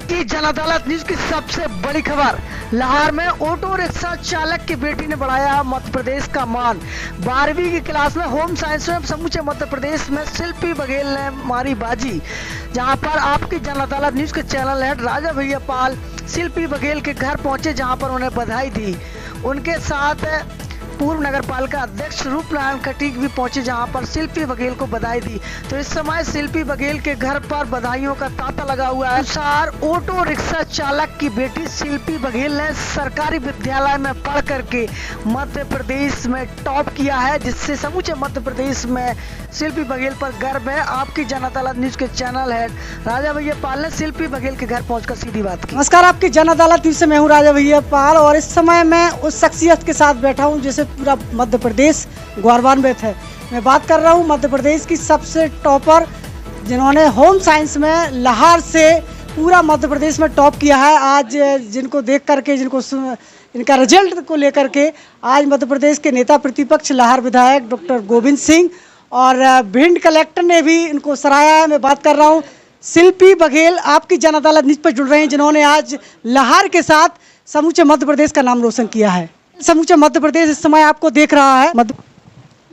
की जन अदालत न्यूज की सबसे बड़ी खबर। लाहौर में ऑटो रिक्शा चालक की बेटी ने बढ़ाया मध्य प्रदेश का मान। 12वीं की क्लास में होम साइंस में समूचे मध्य प्रदेश में शिल्पी बघेल ने मारी बाजी। जहां पर आपकी जन अदालत न्यूज के चैनल हेड राजा भैया पाल शिल्पी बघेल के घर पहुंचे, जहां पर उन्हें बधाई दी। उनके साथ पूर्व नगर पालिका अध्यक्ष रूपनारायण खटीक भी पहुंचे, जहां पर शिल्पी बघेल को बधाई दी। तो इस समय शिल्पी बघेल के घर पर बधाइयों का तांता लगा हुआ है। अनुसार ऑटो रिक्शा चालक की बेटी शिल्पी बघेल ने सरकारी विद्यालय में पढ़ करके मध्य प्रदेश में टॉप किया है, जिससे समूचे मध्य प्रदेश में शिल्पी बघेल पर गर्व है। आपकी जन अदालत न्यूज के चैनल हेड राजा भैया पाल ने शिल्पी बघेल के घर पहुंचकर सीधी बात की। नमस्कार, आपकी जन अदालत न्यूज से मैं हूं राजा भैया पाल और इस समय मैं उस शख्सियत के साथ बैठा हूं जिसे पूरा मध्य प्रदेश गौरवान्वित है। मैं बात कर रहा हूं मध्य प्रदेश की सबसे टॉपर, जिन्होंने होम साइंस में लाहौर से पूरा मध्य प्रदेश में टॉप किया है। आज जिनको देख करके, इनका रिजल्ट को लेकर के आज मध्य प्रदेश के नेता प्रतिपक्ष लाहौर विधायक डॉक्टर गोविंद सिंह और भिंड कलेक्टर ने भी इनको सराहा है। मैं बात कर रहा हूँ शिल्पी बघेल, आपकी जन अदालत न्यूज पर जुड़ रहे हैं, जिन्होंने आज लाहौर के साथ समूचे मध्य प्रदेश का नाम रोशन किया है। समूचे मध्य प्रदेश इस समय आपको देख रहा है।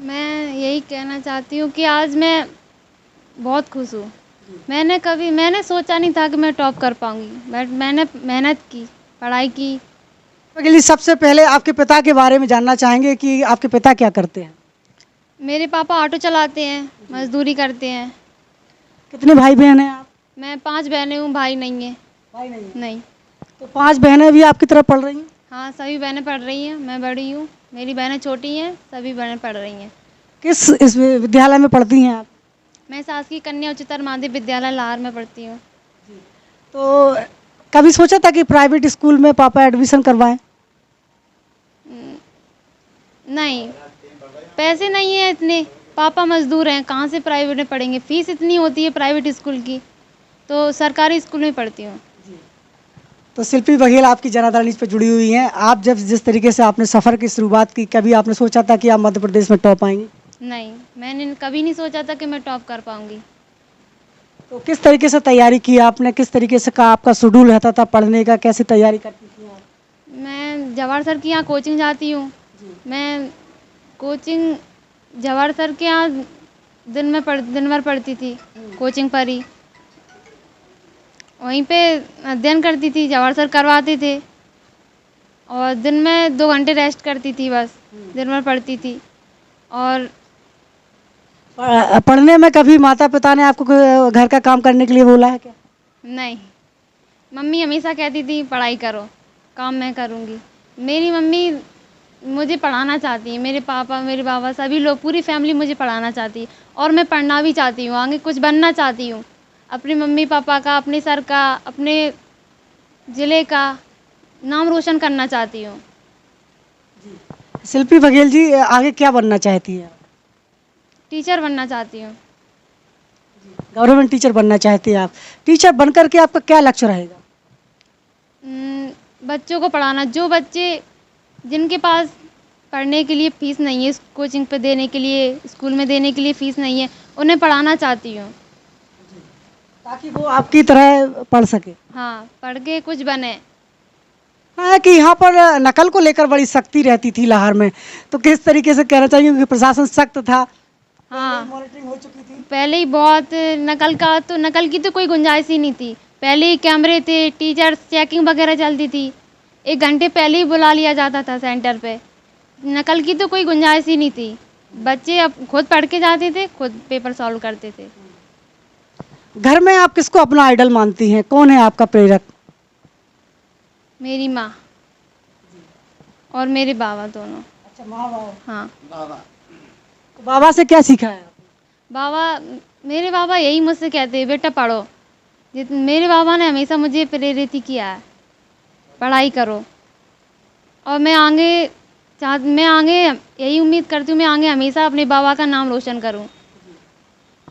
मैं यही कहना चाहती हूँ कि आज मैं बहुत खुश हूँ। मैंने सोचा नहीं था कि मैं टॉप कर पाऊँगी, बट मैंने मेहनत की, पढ़ाई की। बघेल, सबसे पहले आपके पिता के बारे में जानना चाहेंगे कि आपके पिता क्या करते हैं। मेरे पापा ऑटो चलाते हैं, मजदूरी करते हैं। कितने भाई बहन हैं आप? मैं 5 बहनें हूँ, भाई नहीं है। भाई नहीं है। नहीं। तो 5 बहनें भी आपकी तरफ पढ़ रही हैं? हाँ, सभी बहनें पढ़ रही हैं, मैं बड़ी हूँ, मेरी बहनें छोटी हैं, सभी बहनें पढ़ रही हैं। किस इस विद्यालय में पढ़ती हैं आप? मैं शासकीय कन्या उच्चतर माध्यमिक विद्यालय लाहौर में पढ़ती हूँ। तो कभी सोचा था कि प्राइवेट स्कूल में पापा एडमिशन करवाएं? नहीं, पैसे नहीं है इतने, पापा मजदूर हैं, कहाँ से प्राइवेट में पढ़ेंगे। फीस इतनी होती है प्राइवेट स्कूल की, तो सरकारी स्कूल में पढ़ती हूँ। तो शिल्पी बघेल आपकी जन अदालत न्यूज पर जुड़ी हुई हैं। आप जब जिस तरीके से आपने सफ़र की शुरुआत की, कभी आपने सोचा था कि आप मध्य प्रदेश में टॉप आएंगी? नहीं, मैंने कभी नहीं सोचा था कि मैं टॉप कर पाऊँगी। तो किस तरीके से तैयारी की आपने, किस तरीके से का आपका शेड्यूल रहता था पढ़ने का, कैसे तैयारी करती थी आप? मैं जवाहर सर के यहाँ कोचिंग जाती हूँ। मैं कोचिंग जवाहर सर के यहाँ दिन भर पढ़ती थी, कोचिंग पर ही, वहीं पे अध्ययन करती थी। जवाहर सर करवाते थे और दिन में 2 घंटे रेस्ट करती थी, बस दिन भर पढ़ती थी। और पढ़ने में कभी माता पिता ने आपको घर का काम करने के लिए बोला है क्या? नहीं, मम्मी हमेशा कहती थी पढ़ाई करो, काम मैं करूँगी। मेरी मम्मी मुझे पढ़ाना चाहती है, मेरे पापा, मेरे बाबा, सभी लोग, पूरी फैमिली मुझे पढ़ाना चाहती है और मैं पढ़ना भी चाहती हूँ, आगे कुछ बनना चाहती हूँ। अपने मम्मी पापा का, अपने सर का, अपने ज़िले का नाम रोशन करना चाहती हूँ। शिल्पी बघेल जी, आगे क्या बनना चाहती हैं? टीचर बनना चाहती हूँ। गवर्नमेंट टीचर बनना चाहती हैं आप। टीचर बन करके आपका क्या लक्ष्य रहेगा? बच्चों को पढ़ाना, जो बच्चे जिनके पास पढ़ने के लिए फ़ीस नहीं है, कोचिंग पे देने के लिए, स्कूल में देने के लिए फ़ीस नहीं है, उन्हें पढ़ाना चाहती हूँ, ताकि वो आपकी तरह पढ़ सके। हाँ, पढ़ के कुछ बने। है कि यहाँ पर नकल को लेकर बड़ी सख्ती रहती थी लाहौर में, तो किस तरीके से कहना चाहिए कि प्रशासन सख्त था? हाँ, मॉनिटरिंग हो चुकी थी पहले ही बहुत नकल की तो कोई गुंजाइश ही नहीं थी। पहले ही कैमरे थे, टीचर्स चेकिंग वगैरह चलती थी, 1 घंटे पहले ही बुला लिया जाता था सेंटर पे। नकल की तो कोई गुंजाइश ही नहीं थी। बच्चे अब खुद पढ़ के जाते थे, खुद पेपर सॉल्व करते थे। घर में आप किसको अपना आइडल मानती हैं? कौन है आपका प्रेरक? मेरी माँ और मेरे बाबा दोनों। अच्छा, माँ बाबा। हाँ, तो बाबा से क्या सीखा है? मेरे बाबा यही मुझसे कहते हैं, बेटा पढ़ो। मेरे बाबा ने हमेशा मुझे प्रेरित ही किया है, पढ़ाई करो। और मैं आगे यही उम्मीद करती हूँ, मैं आगे हमेशा अपने बाबा का नाम रोशन करूँ।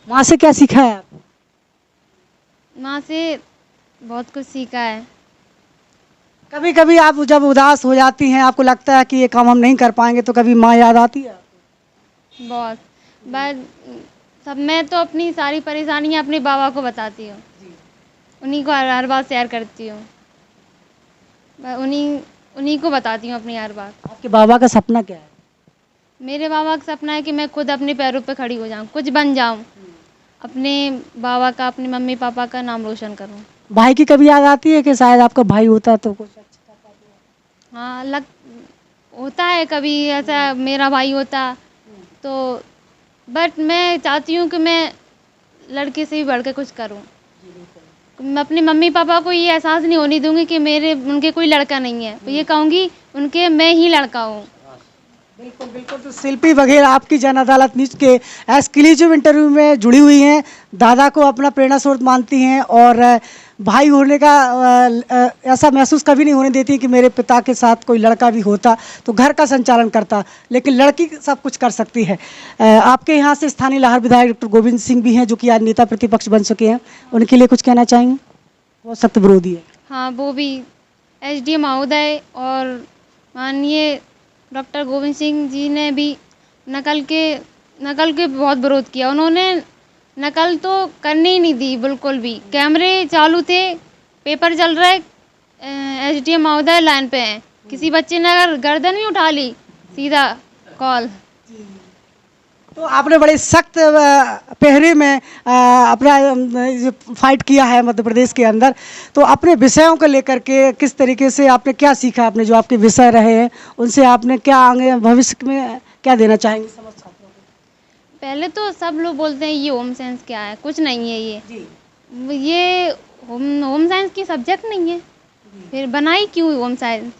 माँ से क्या सीखा है? माँ से बहुत कुछ सीखा है। कभी कभी आप जब उदास हो जाती हैं, आपको लगता है कि ये काम हम नहीं कर पाएंगे, तो कभी माँ याद आती है? बहुत बार। मैं तो अपनी सारी परेशानियाँ अपने बाबा को बताती हूँ। उन्हीं को हर बात शेयर करती हूँ। मैं उन्हीं उन्हीं को बताती हूँ अपनी हर बात। आपके बाबा का सपना क्या है? मेरे बाबा का सपना है कि मैं खुद अपने पैरों पे खड़ी हो जाऊँ, कुछ बन जाऊँ, अपने बाबा का, अपने मम्मी पापा का नाम रोशन करूँ। भाई की कभी याद आती है कि शायद आपका भाई होता तो कुछ अच्छा? हाँ, होता है कभी ऐसा, मेरा भाई होता तो, बट मैं चाहती हूँ कि मैं लड़के से भी बढ़ के कुछ करूँ। मैं अपने मम्मी पापा को ये एहसास नहीं होने दूंगी कि उनके कोई लड़का नहीं है, तो ये कहूँगी उनके मैं ही लड़का हूँ। बिल्कुल बिल्कुल। तो शिल्पी बघेल आपकी जन अदालत न्यूज़ के एक्सक्लूसिव इंटरव्यू में जुड़ी हुई हैं, दादा को अपना प्रेरणा स्रोत मानती हैं और भाई होने का ऐसा महसूस कभी नहीं होने देती कि मेरे पिता के साथ कोई लड़का भी होता तो घर का संचालन करता, लेकिन लड़की सब कुछ कर सकती है। आपके यहाँ से स्थानीय लाहौर विधायक डॉक्टर गोविंद सिंह भी हैं जो कि आज नेता प्रतिपक्ष बन चुके हैं, उनके लिए कुछ कहना चाहेंगे? बहुत सख्त विरोधी है। हाँ, वो भी एसडीएम महोदय और माननीय डॉक्टर गोविंद सिंह जी ने भी नकल के बहुत विरोध किया। उन्होंने नकल तो करने ही नहीं दी बिल्कुल भी। कैमरे चालू थे, पेपर चल रहा है, एसडीएम महोदय लाइन पे हैं, किसी बच्चे ने अगर गर्दन भी उठा ली सीधा कॉल। तो आपने बड़े सख्त पहरे में अपना फाइट किया है मध्य प्रदेश के अंदर, तो अपने विषयों को लेकर के किस तरीके से आपने क्या सीखा? आपने जो आपके विषय रहे हैं उनसे आपने क्या आगे भविष्य में क्या देना चाहेंगे समझ छात्रों को? पहले तो सब लोग बोलते हैं ये होम साइंस क्या है, कुछ नहीं है ये होम साइंस की सब्जेक्ट नहीं है, फिर बनाई क्यों होम साइंस?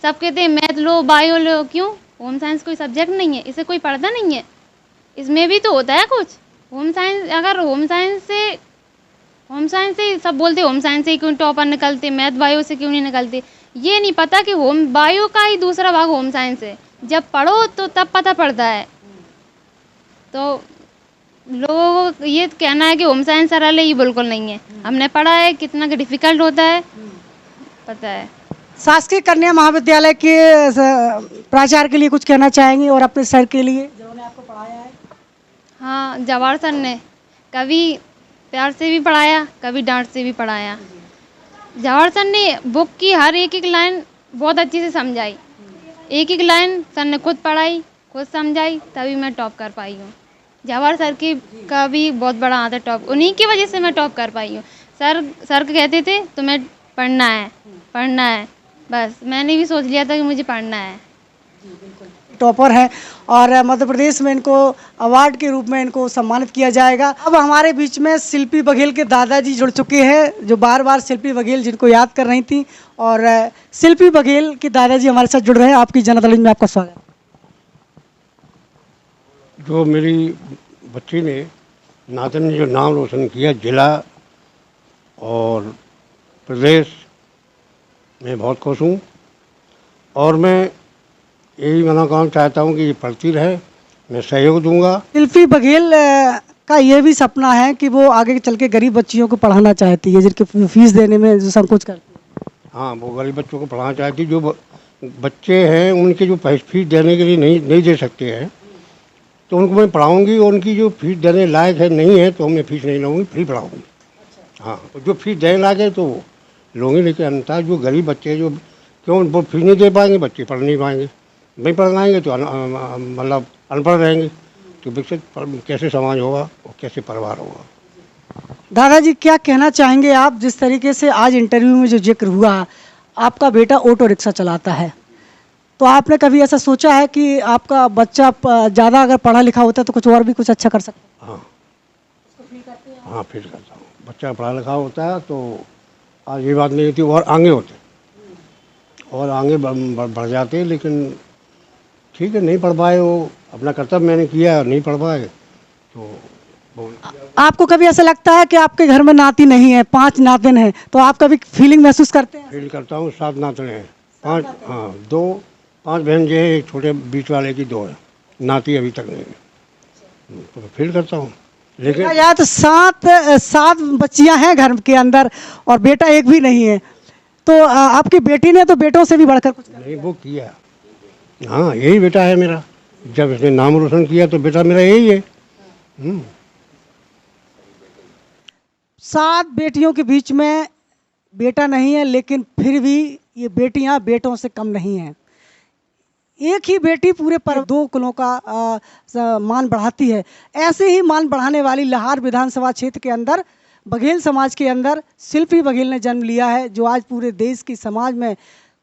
सब कहते हैं मैथ लो, बायो लो, क्यों? होम साइंस कोई सब्जेक्ट नहीं है, इसे कोई पढ़ता नहीं है, इसमें भी तो होता है कुछ। होम साइंस, अगर होम साइंस से सब बोलते होम साइंस से क्यों टॉपर निकलते, मैथ बायो से क्यों नहीं निकलते? ये नहीं पता कि होम बायो का ही दूसरा भाग होम साइंस है, जब पढ़ो तो तब पता पड़ता है। तो लोगों को ये कहना है कि होम साइंस सरल है, ये बिल्कुल नहीं है। हमने पढ़ा है कितना डिफिकल्ट होता है, पता है। शासकीय कन्या महाविद्यालय के प्राचार्य के लिए कुछ कहना चाहेंगे और अपने सर के लिए जिन्होंने आपको पढ़ाया है? हाँ, जवाहर सर ने कभी प्यार से भी पढ़ाया, कभी डांट से भी पढ़ाया। जवाहर सर ने बुक की हर एक लाइन बहुत अच्छे से समझाई, एक लाइन सर ने खुद पढ़ाई, खुद समझाई, तभी मैं टॉप कर पाई हूँ। जवाहर सर का भी बहुत बड़ा हाथ है टॉप, उन्हीं की वजह से मैं टॉप कर पाई हूँ। सर कहते थे तुम्हें पढ़ना है, बस मैंने भी सोच लिया था कि मुझे पढ़ना है। टॉपर है और मध्य प्रदेश में इनको अवार्ड के रूप में इनको सम्मानित किया जाएगा। अब हमारे बीच में शिल्पी बघेल के दादाजी जुड़ चुके हैं जो बार बार शिल्पी बघेल जिनको याद कर रही थी, और शिल्पी बघेल के दादाजी हमारे साथ जुड़ रहे हैं। आपकी जन अदालत में आपका स्वागत। जो मेरी बच्ची ने, नातन ने जो नाम रोशन किया जिला और प्रदेश में, बहुत खुश हूँ और मैं यही मनोकामना चाहता हूँ कि ये पढ़ती रहे, मैं सहयोग दूंगा। शिल्पी बघेल का ये भी सपना है कि वो आगे चल के गरीब बच्चियों को पढ़ाना चाहती है जिनकी फीस देने में जो संकोच करती है। हाँ, वो गरीब बच्चों को पढ़ाना चाहती है। जो बच्चे हैं उनके जो फीस देने के लिए नहीं दे सकते हैं, तो उनको मैं पढ़ाऊँगी, और उनकी जो फीस देने लायक है नहीं है तो मैं फीस नहीं लूँगी, फ्री पढ़ाऊँगी। हाँ, जो फीस देने लायक है तो लूँगी, लेकिन अन्यथा जो गरीब बच्चे जो क्यों वो फीस नहीं दे पाएंगे, बच्चे पढ़ नहीं पाएंगे, नहीं पढ़ाएंगे तो मतलब अनपढ़ रहेंगे, तो विकसित कैसे समाज होगा और कैसे परिवार होगा। दादाजी क्या कहना चाहेंगे आप? जिस तरीके से आज इंटरव्यू में जो जिक्र हुआ, आपका बेटा ऑटो रिक्शा चलाता है, तो आपने कभी ऐसा सोचा है कि आपका बच्चा ज़्यादा अगर पढ़ा लिखा होता तो कुछ और भी कुछ अच्छा कर सकता? हाँ, फील करता हूँ। बच्चा पढ़ा लिखा होता है तो आज ये बात नहीं होती, और आगे होते और आगे बढ़ जाते, लेकिन ठीक है, नहीं पढ़ पाए, वो अपना कर्तव्य मैंने किया, नहीं पढ़ पाए तो। आपको कभी ऐसा लगता है कि आपके घर में नाती नहीं है, 5 नातिन हैं, तो आप कभी फीलिंग महसूस करते हैं? फील करता हूँ। 7 नातने हैं, 5, हाँ 5 बहन जो है, एक छोटे बीच वाले की 2 है, नाती अभी तक नहीं है, तो फील करता हूँ। लेकिन या तो 7 बच्चियां हैं घर के अंदर और बेटा एक भी नहीं है, तो आपकी बेटी ने तो बेटों से भी बढ़कर कुछ नहीं वो किया। हाँ, यही बेटा है मेरा, जब इसने नाम रोशन किया तो बेटा मेरा यही है। 7 बेटियों के बीच में बेटा नहीं है, लेकिन फिर भी ये बेटियां बेटों से कम नहीं हैं। एक ही बेटी पूरे पर 2 कुलों का मान बढ़ाती है। ऐसे ही मान बढ़ाने वाली लाहार विधानसभा क्षेत्र के अंदर बघेल समाज के अंदर शिल्पी बघेल ने जन्म लिया है, जो आज पूरे देश की समाज में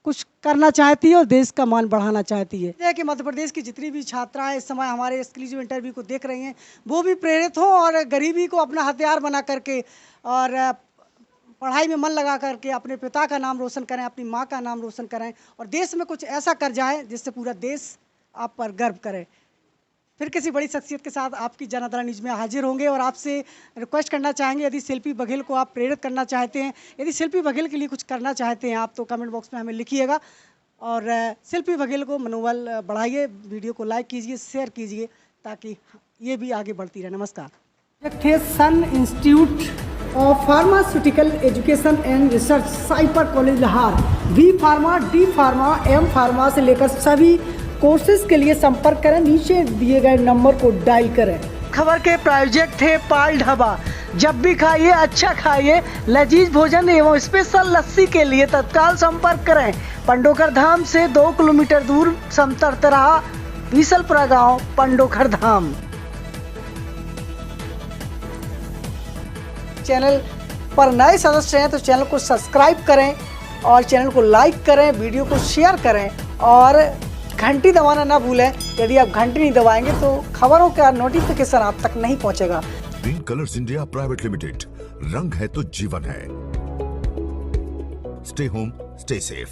कुछ करना चाहती है और देश का मान बढ़ाना चाहती है। कि मध्य प्रदेश की जितनी भी छात्राएं इस समय हमारे एक्सक्लूसिव इंटरव्यू को देख रही हैं, वो भी प्रेरित हों और गरीबी को अपना हथियार बना करके और पढ़ाई में मन लगा करके अपने पिता का नाम रोशन करें, अपनी माँ का नाम रोशन करें और देश में कुछ ऐसा कर जाएं जिससे पूरा देश आप पर गर्व करे। फिर किसी बड़ी शख्सियत के साथ आपकी जनआदरा न्यूज़ में हाजिर होंगे और आपसे रिक्वेस्ट करना चाहेंगे, यदि शिल्पी बघेल को आप प्रेरित करना चाहते हैं, यदि शिल्पी बघेल के लिए कुछ करना चाहते हैं आप, तो कमेंट बॉक्स में हमें लिखिएगा और शिल्पी बघेल को मनोबल बढ़ाइए, वीडियो को लाइक कीजिए, शेयर कीजिए ताकि ये भी आगे बढ़ती रहे। नमस्कार। The sun institute of pharmaceutical education and research, CIPER college Lahore. B pharma, D pharma, M pharma से लेकर सभी कोर्सेज के लिए संपर्क करें, नीचे दिए गए नंबर को डायल करें। खबर के प्रायोजक थे पाल ढाबा। जब भी खाइए अच्छा खाइए, लजीज भोजन एवं स्पेशल लस्सी के लिए तत्काल संपर्क करें। पंडोखर धाम से 2 किलोमीटर दूर समतरतराहा बीसलपुरा गांव, पंडोखर धाम। चैनल पर नए सदस्य हैं तो चैनल को सब्सक्राइब करें और चैनल को लाइक करें, वीडियो को शेयर करें और घंटी दबाना ना भूलें। यदि आप घंटी नहीं दबाएंगे तो खबरों का नोटिफिकेशन आप तक नहीं पहुंचेगा। Green colours India private limited, रंग है तो जीवन है। Stay home, stay safe.